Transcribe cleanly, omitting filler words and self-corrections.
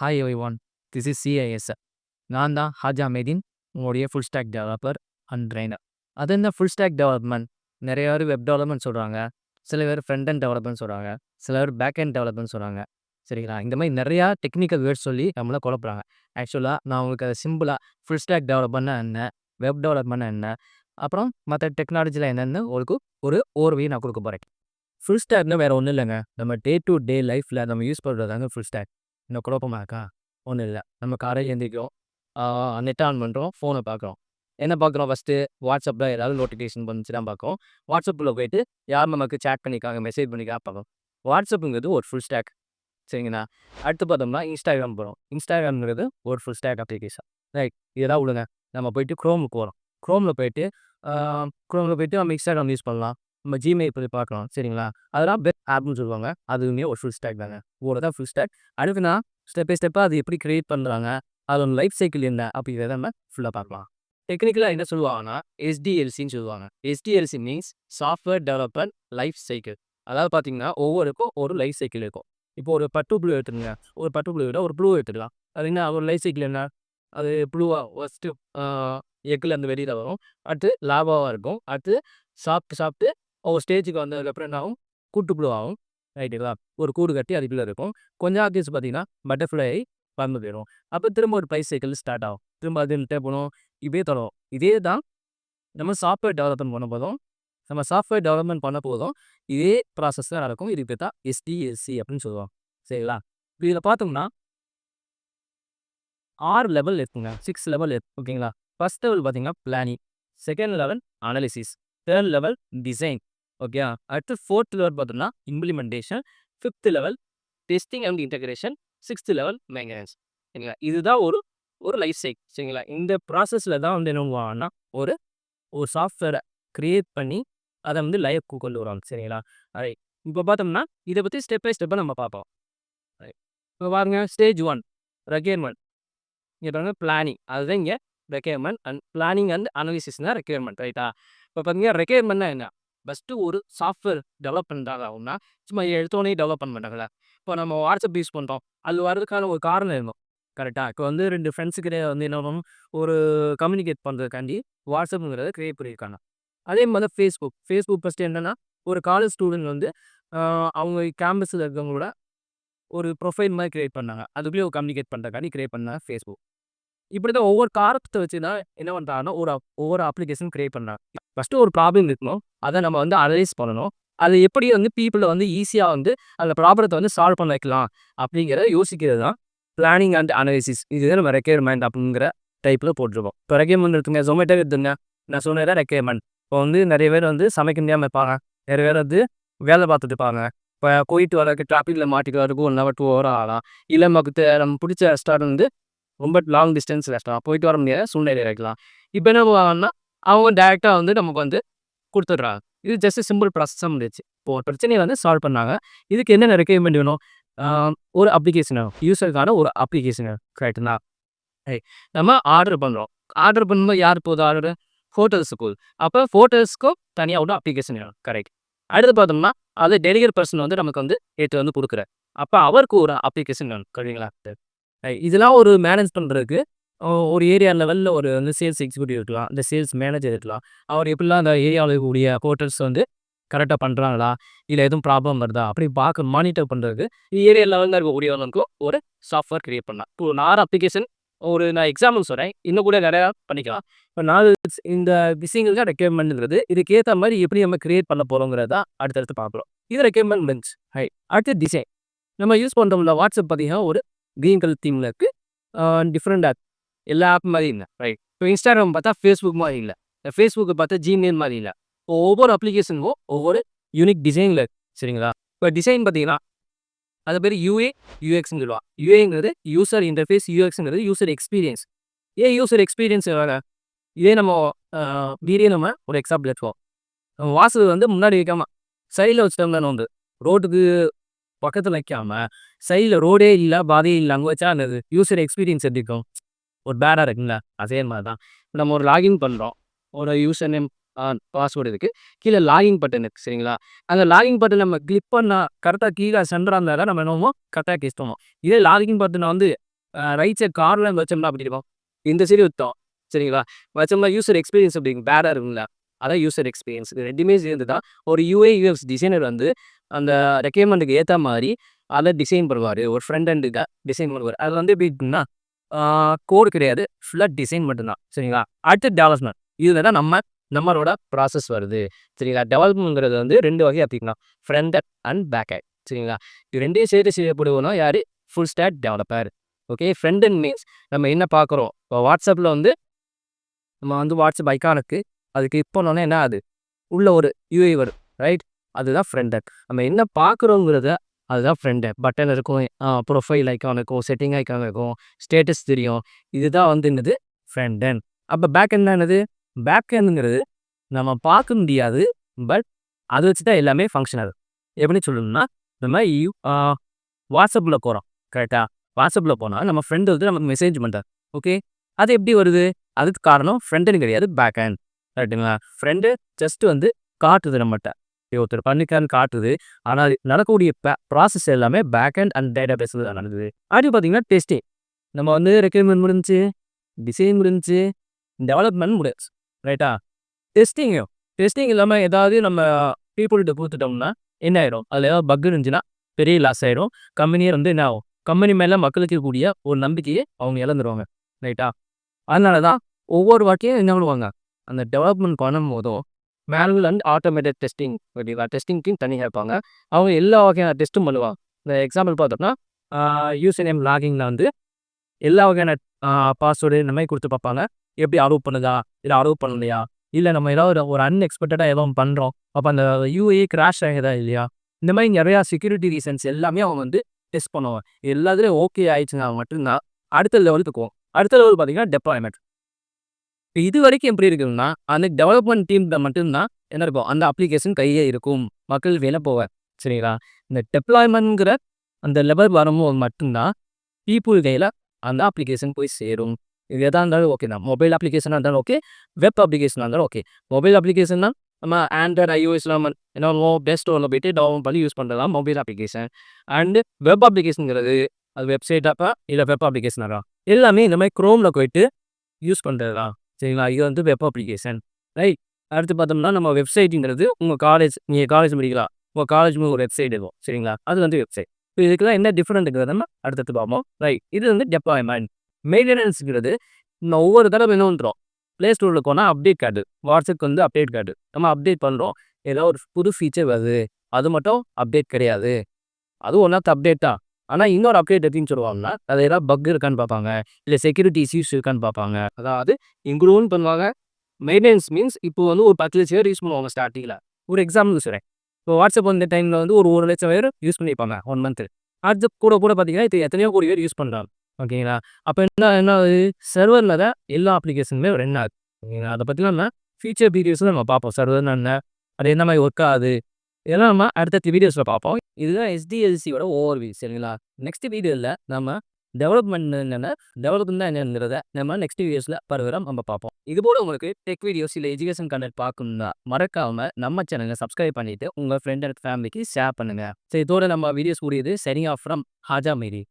Hi everyone, this is CISL. நான் தான் ஹாஜா மெதீன், உங்களுடைய full stack developer and trainer. அது என்ன ஃபுல் ஸ்டாக் டெவலப்மெண்ட்? நிறைய பேர் வெப் டெவலப்மெண்ட் சொல்கிறாங்க, சில பேர் ஃப்ரண்ட் அண்ட் டெவலப்மெண்ட் சொல்கிறாங்க, சில பேர் பேக்கெண்ட் டெவலப்மெண்ட் சொல்கிறாங்க. சரிங்களா? இந்த மாதிரி நிறையா டெக்னிக்கல் வேர்ட்ஸ் சொல்லி நம்மளை குழப்புறாங்க. ஆக்சுவலாக நான் உங்களுக்கு அதை சிம்பிளாக ஃபுல் ஸ்டாக் டெவலப்மெண்ட்னா என்ன, வெப் டெவலப்மெண்ட்னா என்ன, அப்புறம் மற்ற டெக்னாலஜியில் என்னென்னு உங்களுக்கு ஒரு ஓவர்வியூ நான் கொடுக்க போகிறேன். ஃபுல் ஸ்டாக்னா வேறு ஒன்றும் இல்லைங்க, நம்ம டே டு டே லைஃப்பில் நம்ம யூஸ் பண்ணுறதாங்க ஃபுல் ஸ்டாக். இன்னும் குழப்பமா இருக்கா? ஒன்றும் இல்லை. நம்ம காலையில் எழுந்திரிக்கிறோம், நெட் ஆன் பண்ணுறோம், ஃபோனை பார்க்குறோம். என்ன பார்க்குறோம்? ஃபஸ்ட்டு வாட்ஸ்அப்பில் ஏதாவது நோட்டிஃபிகேஷன் வந்துச்சு தான் பார்க்குறோம். வாட்ஸ்அப்பில் போய்ட்டு யார் நமக்கு சேட் பண்ணியிருக்காங்க, மெசேஜ் பண்ணியிருக்காங்க பார்க்குறோம். வாட்ஸ்அப்புங்கிறது ஒரு ஃபுல் ஸ்டாக். சரிங்களா? அடுத்து பார்த்தோம்னா இன்ஸ்டாகிராம் போகிறோம். இன்ஸ்டாகிராம்ங்கிறது ஒரு ஃபுல் ஸ்டாக் அப்ளிகேஷன். ரைட், இதெல்லாம் விடுங்க. நம்ம போய்ட்டு க்ரோமுக்கு போகிறோம். க்ரோமில் போய்ட்டு நம்ம இன்ஸ்டாகிராம் யூஸ் பண்ணலாம், நம்ம ஜிமெயில் போய் பார்க்கலாம். சரிங்களா? அதெல்லாம் வெப் ஆப்னு சொல்லுவாங்க. அதுவுமே ஒரு ஃபுல் ஸ்டாக் தாங்க. இவ்வளோ தான் ஃபுல் ஸ்டாக். அடுத்துனா ஸ்டெப் பை ஸ்டெப்பாக அது எப்படி கிரியேட் பண்ணுறாங்க, அதோட லைஃப் சைக்கிள் என்ன அப்படிங்கிறத நம்ம ஃபுல்லாக பார்க்கலாம். டெக்னிக்கலாக என்ன சொல்லுவாங்கன்னா SDLCன்னு சொல்லுவாங்க. SDLC means software development life cycle. அதாவது பார்த்தீங்கன்னா ஒவ்வொருக்கும் ஒரு லைஃப் சைக்கிள் இருக்கும். இப்போ ஒரு பட்டு ப்ளூ எடுத்துக்கங்க, ஒரு பட்டு ப்ளூ விட ஒரு ப்ளூ எடுத்துக்கலாம். அது என்ன, ஒரு லைஃப் சைக்கிள் என்ன? அது ப்ளூவாக ஃபஸ்ட்டு எக்குலேருந்து வெளியில் வரும், அடுத்து லாவாவாக இருக்கும், அடுத்து சாப்பிட்டு சாப்பிட்டு ஒரு ஸ்டேஜுக்கு வந்ததுக்கப்புறம் என்ன ஆகும்? கூட்டு ப்ளூ ஆகும். ரைட்டுங்களா? ஒரு கூடு கட்டி அதுக்குள்ளே இருக்கும். கொஞ்சம் ஆர்டிஸ் பார்த்தீங்கன்னா பட்டர்ஃப்ளை பறந்து போயிடும். அப்போ திரும்ப ஒரு லைஃப் சைக்கிள் ஸ்டார்ட் ஆகும். திரும்ப அது போகணும், இப்படியே தொடரும். இதே தான் நம்ம சாஃப்ட்வேர் டெவலப்மெண்ட் பண்ண போதும். நம்ம சாஃப்ட்வேர் டெவலப்மெண்ட் பண்ண போதும் இதே ப்ராசஸ் தான் நடக்கும். இதுக்கு தான் SDLC அப்படின்னு சொல்லுவாங்க. சரிங்களா? இப்போ இதில் பார்த்தோம்னா 6 லெவல் இருக்குங்க, 6 லெவல் இருக்கு. ஓகேங்களா? ஃபர்ஸ்ட் லெவல் பார்த்தீங்கன்னா planning, second level analysis, third level design. Okay, அடுத்து ஃபோர்த் லெவல் பார்த்தோம்னா implementation, fifth level testing and integration, sixth level maintenance. சரிங்களா? இதுதான் ஒரு ஒரு லைஃப் சைக்கிள். சரிங்களா? இந்த ப்ராசஸில் தான் என்ன பண்ணுவாங்கன்னா ஒரு ஒரு சாஃப்ட்வேரை க்ரியேட் பண்ணி அதை லைஃப்க்கு கொண்டு வருவாங்க. சரிங்களா? ரைட், இப்போ பார்த்தோம்னா இதை பற்றி ஸ்டெப் பை ஸ்டெப்பாக நம்ம பார்ப்போம். ரைட், இப்போ பாருங்க, ஸ்டேஜ் 1 ரெக்யர்மெண்ட். இங்கே பாருங்க, பிளானிங். அதுதான் இங்கே requirement. And planning and அனாலிசிஸ்னா requirement. ரைட்டா? இப்போ பார்த்தீங்கன்னா ரெக்யர்மெண்ட்னா என்ன? ஃபஸ்ட்டு ஒரு சாஃப்ட்வேர் டெவலப் பண்ணுறாங்க அப்படின்னா சும்மா எடுத்தோடனே டெவலப் பண்ண மாட்டாங்களா? இப்போ நம்ம வாட்ஸ்அப் யூஸ் பண்ணுறோம், அது வர்றதுக்கான ஒரு காரணம் இருக்கும். கரெக்டாக? இப்போ 2 ஃப்ரெண்ட்ஸுக்கிட்டே என்ன பண்ணணும், ஒரு கம்யூனிகேட் பண்ணுறதுக்காண்டி வாட்ஸ்அப்புங்கிறத க்ரியேட் பண்ணியிருக்காங்க. அதே மாதிரி ஃபேஸ்புக் ஃபஸ்ட்டு என்னென்னா, ஒரு காலேஜ் ஸ்டூடெண்ட் அவங்க கேம்பஸில் இருக்கவங்களோட ஒரு ப்ரொஃபைல் மாதிரி க்ரியேட் பண்ணாங்க. அதுக்குள்ளேயே ஒரு கம்யூனிகேட் பண்ணுறதுக்காண்டி க்ரியேட் பண்ணாங்க ஃபேஸ்புக். இப்படி தான் ஒவ்வொரு காரணத்தை வச்சு தான் என்ன பண்ணுறாங்கன்னா ஒவ்வொரு அப்ளிகேஷன் க்ரியேட் பண்ணுறாங்க. ஃபஸ்ட்டு ஒரு ப்ராப்ளம் இருக்கணும், அதை நம்ம அனலைஸ் பண்ணணும். அது எப்படி பீப்புளை ஈஸியாக அந்த ப்ராப்ளத்தை சால்வ் பண்ண வைக்கலாம் அப்படிங்கிறத யோசிக்கிறது தான் பிளானிங் அண்ட் அனாலிசிஸ். இதுதான் நம்ம ரெக்யர்மெண்ட் அப்படிங்கிற டைப்பில் போட்டிருக்கோம். இப்போ ரெக்யர்மெண்ட் எடுத்துங்க, ஜொமேட்டோ எடுத்துங்க, நான் சொன்னதான் ரெக்யர்மெண்ட். இப்போ நிறைய பேர் சமைக்க முடியாமல் இருப்பாங்க, நிறைய பேர் வேலை பார்த்துட்டு இருப்பாங்க. இப்போ போயிட்டு வரக்கு டிராஃபிக்கில் மாட்டிட்டு வரதுக்கு 1 ஹவர் 2 ஹவர் ஆகலாம். இல்லை நம்ம பிடிச்ச ரெஸ்டாரண்ட் ரொம்ப லாங் டிஸ்டன்ஸ் ரெஸ்டாரண்ட் போயிட்டு வர முடியாத சூழ்நிலை இருக்கலாம். இப்போ என்ன பண்ணுவாங்கன்னா அவங்க டேரெக்டாக நமக்கு கொடுத்துட்றாங்க. இது ஜஸ்ட் சிம்பிள் ப்ராசஸாக முடிச்சு. இப்போ ஒரு பிரச்சனையை சால்வ் பண்ணாங்க. இதுக்கு என்னென்ன ரெக்யர்மெண்ட் வேணும்? ஒரு அப்ளிகேஷன் வேணும், யூஸருக்கான ஒரு அப்ளிகேஷன் வேணும். கரெக்டுங்களா? நம்ம ஆர்டர் பண்ணுறோம். ஆர்டர் பண்ணும்போது யார் போகுது ஆர்டரு? ஹோட்டல்ஸுக்கு போகுது. அப்போ ஹோட்டல்ஸ்க்கும் தனியாக ஒரு அப்ளிகேஷன் வேணும். கரெக்ட். அடுத்து பார்த்தோம்னா அது டெலிவரி பர்சன் நமக்கு எடுத்து கொடுக்குறாரு. அப்போ அவருக்கு ஒரு அப்ளிகேஷன் வேணும். கரெக்டுங்களா? இதெல்லாம் ஒரு மேனேஜ் பண்ணுறதுக்கு ஒரு ஏரியா லெவலில் ஒரு சேல்ஸ் எக்ஸிக்யூட்டிவ் இருக்கலாம், இந்த சேல்ஸ் மேனேஜர் இருக்கலாம். அவர் எப்படிலாம் அந்த ஏரியாவில் இருக்கக்கூடிய ஹோட்டல்ஸ் கரெக்டாக பண்ணுறாங்களா, இல்லை எதுவும் ப்ராப்ளம் வருதா அப்படி பார்க்க மானிட்டர் பண்ணுறதுக்கு ஏரியா லெவலில் இருக்கக்கூடியவங்களுக்கும் ஒரு சாஃப்ட்வேர் க்ரியேட் பண்ணலாம். இப்போ 4 அப்ளிகேஷன் நான் எக்ஸாம்பிள் சொல்கிறேன், இன்னும் கூட நிறையா பண்ணிக்கலாம். இப்போ 4 இந்த விஷயங்களுக்கு ரெக்யர்மெண்ட்ங்கிறது இதுக்கேற்ற மாதிரி எப்படி நம்ம க்ரியேட் பண்ண போகிறோங்கிறதா அடுத்தடுத்து பார்க்குறோம். இது ரெக்யர்மெண்ட் முடிஞ்சு. அடுத்து டிசைன். நம்ம யூஸ் பண்ணுறோம்ல வாட்ஸ்அப் பார்த்தீங்கன்னா ஒரு க்ரீன் கலர் தீமில் இருக்குது. டிஃப்ரெண்ட் ஆப், எல்லா ஆப் மாதிரி இல்லை. ரைட். இப்போ இன்ஸ்டாகிராம் பார்த்தா ஃபேஸ்புக் மாதிரி இல்லை, ஃபேஸ்புக்கை பார்த்தா ஜிமெயில் மாதிரி இல்லை. இப்போ ஒவ்வொரு அப்ளிகேஷனுக்கும் ஒவ்வொரு யூனிக் டிசைனில் இருக்குது. சரிங்களா? இப்போ டிசைன் பார்த்தீங்கன்னா அது பேர் UA/UXன்னு சொல்லுவாங்க. UAங்கிறது யூசர் இன்டர்ஃபேஸ், UXங்கிறது யூசர் எக்ஸ்பீரியன்ஸ். ஏன் யூசர் எக்ஸ்பீரியன்ஸ் வேறு? இதே நம்ம நம்ம ஒரு எக்ஸாம்பிள் எடுத்துவோம். வாசல் முன்னாடி வைக்காமல் சைடில் வச்சுட்டோம்னா ரோட்டுக்கு பக்கத்தில் வைக்காம சைடில் ரோடே இல்லை, பாதையே இல்லை, அங்கே வச்சா அந்த யூசர் எக்ஸ்பீரியன்ஸ் எப்படி இருக்கும்? ஒரு பேடாக இருக்குங்களா? அதே மாதிரி தான் நம்ம ஒரு லாகின் பண்ணுறோம், ஒரு யூசர் நேம் பாஸ்வேர்டு இருக்குது, கீழே லாகின் பட்டன் இருக்குது. சரிங்களா? அந்த லாகின் பட்டன் நம்ம கிளிக் பண்ணால் கரெக்டாக கீழே சென்டராக இருந்தால் தான் நம்ம என்னமோ கரெக்டாக கேஸ் பண்ணுவோம். இதே லாகின் பட்டனை ரைட் சைட் கார்னர் வச்சோம்னா அப்படி இருக்கும். இந்த சைடு விட்டோம். சரிங்களா? வச்சோம்னா யூசர் எக்ஸ்பீரியன்ஸ் எப்படி இருக்கும்? பேடா இருக்கும்ல. அதான் யூசர் எக்ஸ்பீரியன்ஸ். இது 2மே சேர்ந்து தான் ஒரு யூஐ, யூஎக்ஸ் டிசைனர் வந்து அந்த ரெக்யர்மென்ட்க்கு ஏத்த மாரி அத டிசைன் பண்ணுவாரு. ஒரு ஃப்ரண்ட் எண்டுக்கு டிசைன் பண்ணுவாரு. அது வந்து எப்படி இருக்கும்னா, கோட் கிடையாது. ஃபுல்லா டிசைன் மட்டும் தான். சரிங்களா? அடுத்து டெவலப்மென்ட். இதுல தான் நம்மளோட ப்ராசஸ் வருது. சரிங்களா? டெவலப்மென்ட்ங்கிறது வந்து 2 வகையா பிரிக்கலாம். Front end and back end. சரிங்களா? இது 2யும் சேர்த்து செய்யப்படுவனா யாரு? Full stack developer. Okay. Front end means நம்ம என்ன பார்க்குறோம்? இப்போ WhatsAppல வந்து நம்ம வந்து WhatsApp ஐகான் இருக்கு. அதுக்கு கிளிக் பண்ணோனே என்ன ஆகுது? உள்ள ஒரு யூஐ வரும். ரைட்? அதுதான் ஃப்ரண்ட் எண்ட். நம்ம என்ன பார்க்குறோங்கிறத அதுதான் ஃப்ரண்ட் எண்ட். பட்டன் இருக்கும். ப்ரொஃபைல் ஐகான் இருக்கும். செட்டிங் ஐகான் இருக்கும். ஸ்டேட்டஸ் தெரியும். இதுதான் வந்து என்னது? Front end. அப்ப பேக் எண்ட்னா என்னது? பேக் எண்ட்ங்கிறது நம்ம பார்க்க முடியாது. பட் அத வச்சு தான் எல்லாமே ஃபங்ஷன் ஆகுது. எப்படி சொல்லணும்னா, நம்ம WhatsAppல போறோம். கரெக்ட்டா? WhatsAppல போனா நம்ம ஃப்ரெண்ட் வந்து நமக்கு மெசேஜ் பண்றாரு. ஓகே. அது எப்படி வருது? அதுக்கு காரணம் ஃப்ரண்ட் எண்ட் கிடையாது. Back end. கரெக்ட்டுங்களா? ஃப்ரண்ட் ஜஸ்ட் வந்து காட்டுது நம்மட்ட. ஒருத்தர் பண்ணிருக்காருன்னு காட்டுது. ஆனா அது நடக்கக்கூடிய ப்ராசஸ் எல்லாமே பேக் எண்ட் அண்ட் டேட்டாபேஸ்ல தான் நடக்குது. அடுத்து பார்த்தீங்கன்னா டெஸ்டிங். நம்ம வந்து ரெக்யர்மென்ட் முடிஞ்சுச்சு. டிசைன் முடிஞ்சுச்சு. டெவலப்மென்ட் முடிஞ்சுச்சு. ரைட்டா? டெஸ்டிங் இல்லாம ஏதாவது நம்ம பீப்பிள்ட்ட குடுத்துட்டோம்னா என்ன ஆயிரும்? அதுல ஏதாவது பக் இருந்துச்சுன்னா பெரிய லாஸ் ஆயிரும். கம்பெனியே வந்து என்ன ஆகும்? கம்பெனி மேல மக்களுக்கு இருக்கக்கூடிய ஒரு நம்பிக்கைய அவங்க இழந்துருவாங்க. ரைட்டா? அதனால தான் ஒவ்வொரு வாட்டியும் என்ன பண்ணுவாங்க? அந்த டெவலப்மென்ட் பண்ணும்போதும் மேனுவல் அண்ட் ஆட்டோமேட்டட் டெஸ்டிங் ஓகேங்களா? டெஸ்டிங் டீம் தனியா இருப்பாங்க. அவங்க எல்லா வகையான டெஸ்ட்டும் பண்ணுவாங்க. இந்த எக்ஸாம்பிள் பார்த்தோம்னா, யூசர் நேம் லாகின்ல வந்து எல்லா வகையான பாஸ்வேர்டு இந்த மாரி குடுத்து பார்ப்பாங்க. எப்படி அலோவ் பண்ணுதா? இல்ல அலோவ் பண்ணலையா? இல்ல நம்ம ஏதாவது ஒரு அன்எக்ஸ்பெக்டடா ஏதோ ஒண்ணு பண்றோம். அப்ப அந்த யூஏ கிராஷ் ஆகுதா இல்லையா? இந்த மாரி நெறையா செக்யூரிட்டி ரீசன்ஸ் எல்லாமே அவங்க வந்து டெஸ்ட் பண்ணுவாங்க. எல்லாத்துலயும் ஓகே ஆயிடுச்சுனா மட்டும் தான் அடுத்த லெவலுக்கு போவோம். அடுத்த லெவல் பார்த்தீங்கன்னா டெப்ளாய்மென்ட். இதுவரைக்கும் எப்படி இருக்குன்னா, அந்த டெவலப்மென்ட் டீம்ல மட்டும் தான் என்ன இருக்கும்? அந்த அப்ளிகேஷன் கையே இருக்கும். மக்கள் வெளில போவார். சரிங்களா? இந்த டெப்ளாய்மென்ட்ங்கிற அந்த லெவல் வரும்போது மட்டும் தான் பீப்பிள் கையில அந்த அப்ளிகேஷன் போய் சேரும். இது எதா இருந்தாலும் ஓகே தான். மொபைல் அப்ளிகேஷனா இருந்தாலும் ஓகே. வெப் அப்ளிகேஷனா இருந்தாலும் ஓகே. மொபைல் அப்ளிகேஷன்னா நம்ம ஆண்ட்ராய்டு, ஐஓஎஸ்ல நம்ம என்னமோ Play Storeல போயிட்டு டவுன்லோட் பண்ணி யூஸ் பண்றது தான் மொபைல் அப்ளிகேஷன். அண்ட் வெப் அப்ளிகேஷன்ங்கிறது அது வெப்சைட் ஆப்பா இல்ல வெப் அப்ளிகேஷனா எல்லாமே இந்த மாரி Chromeல போயிட்டு யூஸ் பண்றது தான். சரிங்களா? இது வந்து வெப் அப்ளிகேஷன். ரைட். அடுத்து பார்த்தோம்னா, நம்ம வெப்சைட்ங்கிறது நீங்க காலேஜ் படிக்கலாம். உங்க காலேஜ் ஒரு வெப்சைட் இருக்கும். சரிங்களா? அது வந்து வெப்சைட். இப்ப இதுக்கெல்லாம் என்ன டிஃபரெண்ட்ங்கிறத நம்ம அடுத்தடுத்து பார்ப்போம். ரைட். இது வந்து டெப்ளாய்மென்ட். மெயின்டனன்ஸ்ங்கிறது நம்ம ஒவ்வொரு தடவ என்ன பண்றோம்? Play Storeல போனா அப்டேட் காட்டுது. WhatsAppக்கு வந்து அப்டேட் காட்டுது. நம்ம அப்டேட் பண்றோம். ஏதோ ஒரு புது ஃபீச்சர் வருது. அது மட்டும் அப்டேட் கிடையாது. அதுவும் ஒன் ஆஃப் த அப்டேட் தான். ஆனா இன்னொரு அப்டேட் எப்படின்னு சொல்லுவாங்கன்னா, அதுல ஏதாவது பக் இருக்கான்னு பார்ப்பாங்க. இல்ல செக்யூரிட்டி இஷ்யூஸ் இருக்கான்னு பார்ப்பாங்க. அதாவது இம்ப்ரூவும் பண்ணுவாங்க. மெயின்டனன்ஸ் மீன்ஸ் இப்போ வந்து ஒரு 10,00,000 பேர் யூஸ் பண்ணுவாங்க ஸ்டார்ட்டிங்ல. ஒரு எக்ஸாம்பிள் சொல்றேன். இப்போ WhatsApp இந்த டைம்ல வந்து ஒரு 1,00,000 பேர் யூஸ் பண்ணியிருப்பாங்க 1 மந்த். அடுத்து கூட கூட பார்த்தீங்கன்னா, இது எத்தனையோ கோடி பேர் யூஸ் பண்றாங்க. ஓகேங்களா? அப்ப என்ன ஆகுது? சர்வர்ல தான் எல்லா அப்ளிகேஷனுமே ரன் ஆகுது. ஓகேங்களா? அத பத்தின நம்ம ஃபியூச்சர் வீடியோஸ்ல நம்ம பார்ப்போம். சர்வர்னா என்ன? அது என்ன மாரி ஒர்க் ஆகுது? இதெல்லாம் நம்ம அடுத்தடுத்த வீடியோஸ்ல பார்ப்போம். இதுதான் SDLCயோட ஓவர்வியூ சரிங்களா? நெக்ஸ்ட் வீடியோல நம்ம டெவலப்மெண்ட் என்னென்ன, டெவலப்மெண்ட்னா என்னங்கிறத நம்ம நெக்ஸ்ட் வீடியோஸ்ல ஃபர்தரா நம்ம பார்ப்போம். இதுபோல உங்களுக்கு டெக் வீடியோஸ் இல்ல எஜுகேஷன் கன்டென்ட் பார்க்கணும்னா மறக்காம நம்ம சேனல சப்ஸ்கிரைப் பண்ணிட்டு உங்க ஃப்ரெண்ட் அண்ட் ஃபேமிலிக்கு ஷேர் பண்ணுங்க. சோ இதோட நம்ம வீடியோஸ் முடியுது. Signing off from Haja Mary.